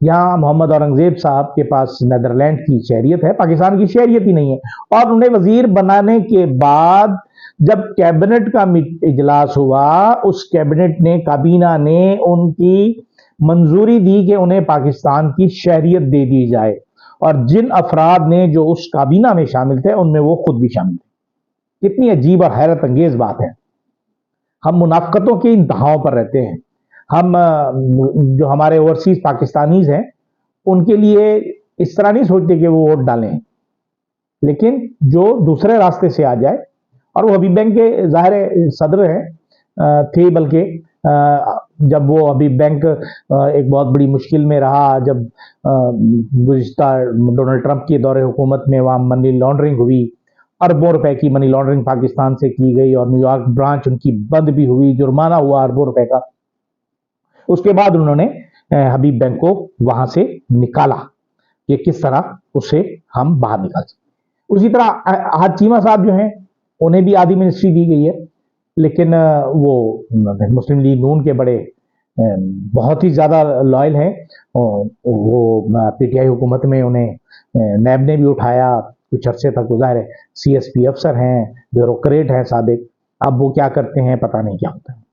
یہاں محمد اورنگزیب صاحب کے پاس نیدرلینڈ کی شہریت ہے، پاکستان کی شہریت ہی نہیں ہے، اور انہیں وزیر بنانے کے بعد جب کیبنٹ کا اجلاس ہوا، اس کیبنٹ نے، کابینہ نے ان کی منظوری دی کہ انہیں پاکستان کی شہریت دے دی جائے، اور جن افراد نے جو اس کابینہ میں شامل تھے ان میں وہ خود بھی شامل تھے۔ کتنی عجیب اور حیرت انگیز بات ہے۔ ہم منافقتوں کے انتہاؤں پر رہتے ہیں۔ ہم جو ہمارے اوورسیز پاکستانیز ہیں ان کے لیے اس طرح نہیں سوچتے کہ وہ ووٹ ڈالیں، لیکن جو دوسرے راستے سے آ جائے، اور وہ حبیب بینک کے ظاہر صدر ہیں تھے، بلکہ جب وہ حبیب بینک ایک بہت بڑی مشکل میں رہا، جب گزشتہ ڈونلڈ ٹرمپ کے دور حکومت میں وہاں منی لانڈرنگ ہوئی، اربوں روپے کی منی لانڈرنگ پاکستان سے کی گئی، اور نیو یارک برانچ ان کی بند بھی ہوئی، جرمانہ ہوا اربوں روپے کا۔ اس کے بعد انہوں نے حبیب بینک کو وہاں سے نکالا کہ کس طرح اسے ہم باہر نکال سکتے۔ اسی طرح حاج چیمہ صاحب جو ہیں انہیں بھی آدھی منسٹری دی گئی ہے، لیکن وہ مسلم لیگ نون کے بڑے بہت ہی زیادہ لائل ہیں، وہ پی ٹی آئی حکومت میں انہیں نیب نے بھی اٹھایا کچھ عرصے تک، ظاہر ہے سی ایس پی افسر ہیں، بیوروکریٹ ہیں سابق، اب وہ کیا کرتے ہیں پتہ نہیں کیا ہوتا ہے۔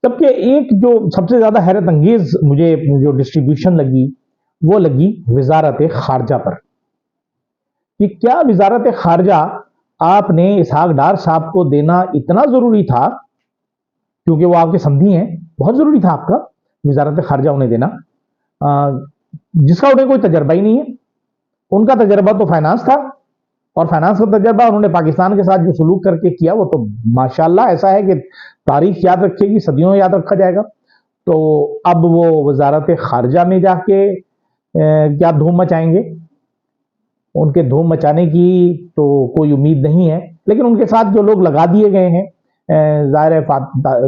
جبکہ ایک جو سب سے زیادہ حیرت انگیز مجھے جو ڈسٹریبیوشن لگی وہ لگی وزارت خارجہ پر، کہ کیا وزارت خارجہ آپ نے اسحاق ڈار صاحب کو دینا اتنا ضروری تھا، کیونکہ وہ آپ کے سمدھی ہیں، بہت ضروری تھا آپ کا وزارت خارجہ انہیں دینا، جس کا انہیں کوئی تجربہ ہی نہیں ہے۔ ان کا تجربہ تو فائنانس تھا، اور فائنانس کا تجربہ انہوں نے پاکستان کے ساتھ جو سلوک کر کے کیا وہ تو ماشاءاللہ ایسا ہے کہ تاریخ یاد رکھے گی، صدیوں یاد رکھا جائے گا۔ تو اب وہ وزارت خارجہ میں جا کے کیا دھوم مچائیں گے؟ ان کے دھوم مچانے کی تو کوئی امید نہیں ہے، لیکن ان کے ساتھ جو لوگ لگا دیے گئے ہیں، ظاہر ہے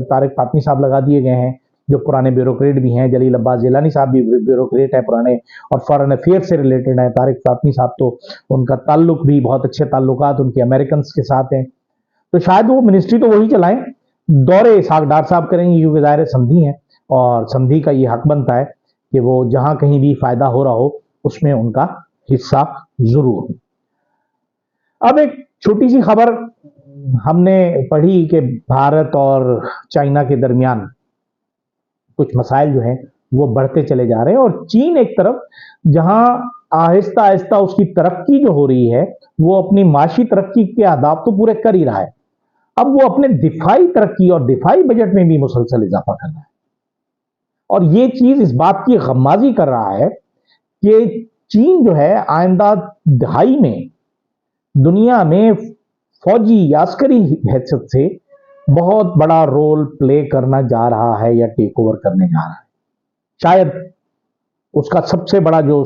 طارق فاطمی صاحب لگا دیے گئے ہیں جو پرانے بیوروکریٹ بھی ہیں، جلیل عباس جیلانی صاحب بھی بیوروکریٹ ہیں پرانے اور فارن افیئر سے ریلیٹڈ ہیں، طارق فاطمی صاحب تو ان کا تعلق بھی بہت اچھے تعلقات ان کے امریکنز کے ساتھ ہیں، تو شاید وہ منسٹری تو وہی چلائیں، دورے اسحاق ڈار صاحب کریں گے، کیونکہ ظاہر سمدھی ہیں اور سمدھی کا یہ حق بنتا ہے کہ وہ جہاں کہیں بھی فائدہ ہو رہا ہو اس میں ان کا حصہ ضرور ہو۔ اب ایک چھوٹی سی خبر ہم نے پڑھی کہ بھارت اور چائنا کے درمیان کچھ مسائل جو ہیں وہ بڑھتے چلے جا رہے ہیں، اور چین ایک طرف جہاں آہستہ آہستہ اس کی ترقی جو ہو رہی ہے وہ اپنی معاشی ترقی کے اہداف تو پورے کر ہی رہا ہے، اب وہ اپنے دفاعی ترقی اور دفاعی بجٹ میں بھی مسلسل اضافہ کر رہا ہے، اور یہ چیز اس بات کی غمازی کر رہا ہے کہ چین جو ہے آئندہ دہائی میں دنیا میں فوجی یا عسکری حیثیت سے بہت بڑا رول پلے کرنا جا رہا ہے یا ٹیک اوور کرنے جا رہا ہے۔ شاید اس کا سب سے بڑا جو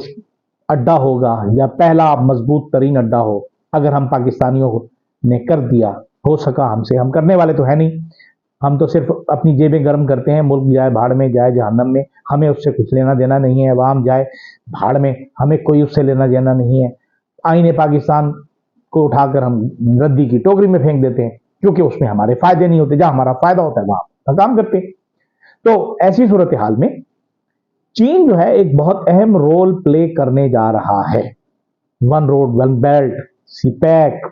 اڈا ہوگا یا پہلا مضبوط ترین اڈا ہو، اگر ہم پاکستانیوں نے کر دیا، ہو سکا ہم سے، ہم کرنے والے تو ہے نہیں، ہم تو صرف اپنی جیبیں گرم کرتے ہیں، ملک جائے بھاڑ میں، جائے جہنم میں، ہمیں اس سے کچھ لینا دینا نہیں ہے، عوام جائے بھاڑ میں، ہمیں کوئی اس سے لینا دینا نہیں ہے، آئین پاکستان کو اٹھا کر ہم ردی کی ٹوکری میں پھینک دیتے ہیں، کیونکہ اس میں ہمارے فائدے نہیں ہوتے، جہاں ہمارا فائدہ ہوتا ہے وہاں کام کرتے ہیں۔ تو ایسی صورتحال میں چین جو ہے ایک بہت اہم رول پلے کرنے جا رہا ہے، ون روڈ ون بیلٹ، سی پیک،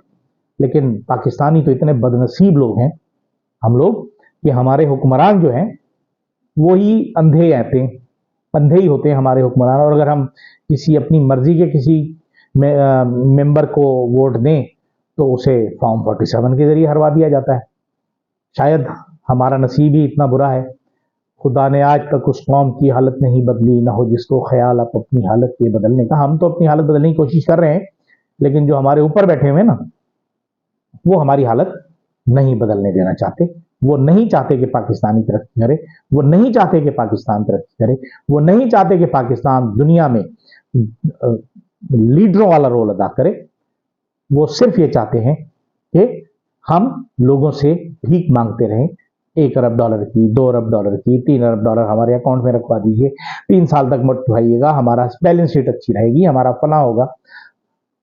لیکن پاکستانی تو اتنے بدنصیب لوگ ہیں ہم لوگ کہ ہمارے حکمران جو ہیں وہی اندھے آتے ہیں، اندھے ہی ہوتے ہیں ہمارے حکمران، اور اگر ہم کسی اپنی مرضی کے کسی ممبر کو ووٹ دیں تو اسے فارم 47 کے ذریعے ہروا دیا جاتا ہے۔ شاید ہمارا نصیب ہی اتنا برا ہے، خدا نے آج تک اس قوم کی حالت نہیں بدلی، نہ ہو جس کو خیال آپ اپنی حالت کے بدلنے کا۔ ہم تو اپنی حالت بدلنے کی کوشش کر رہے ہیں، لیکن جو ہمارے اوپر بیٹھے ہوئے نا وہ ہماری حالت نہیں بدلنے دینا چاہتے، وہ نہیں چاہتے کہ پاکستانی ترقی کرے، وہ نہیں چاہتے کہ پاکستان ترقی کرے، وہ نہیں چاہتے کہ پاکستان دنیا میں لیڈروں والا رول ادا کرے، وہ صرف یہ چاہتے ہیں کہ ہم لوگوں سے بھیک مانگتے رہیں، 1 ارب ڈالر کی، 2 ارب ڈالر کی، 3 ارب ڈالر ہمارے اکاؤنٹ میں رکھوا دیجئے، 3 سال تک مت اٹھائیے گا، ہمارا بیلنس شیٹ اچھی رہے گی، ہمارا فلاں ہوگا۔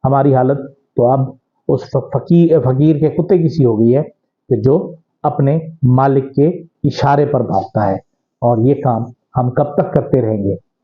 ہماری حالت تو اب اس فقیر کے کتے کی سی ہو گئی ہے کہ جو اپنے مالک کے اشارے پر بھاگتا ہے، اور یہ کام ہم کب تک کرتے رہیں گے؟